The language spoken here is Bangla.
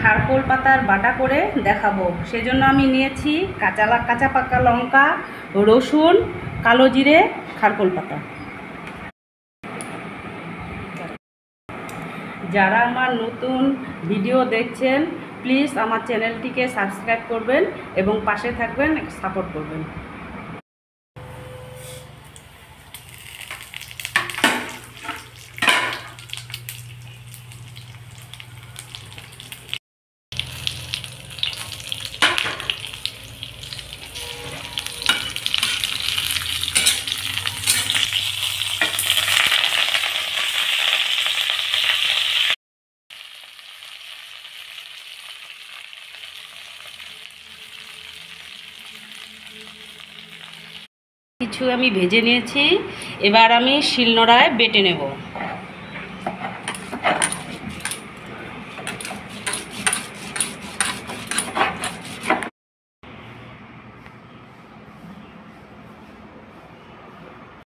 খারকোল পাতার বাটা করে দেখাবো। সেজন্য আমি নিয়েছি কাঁচা পাকা লঙ্কা, রসুন, কালো জিরে, খারকোল পাতা। যারা আমার নতুন ভিডিও দেখছেন প্লিজ আমার চ্যানেলটিকে সাবস্ক্রাইব করবেন এবং পাশে থাকবেন, সাপোর্ট করবেন। কিছু আমি ভেজে নিয়েছি, এবার আমি শিলনোড়ায় বেটে নেব।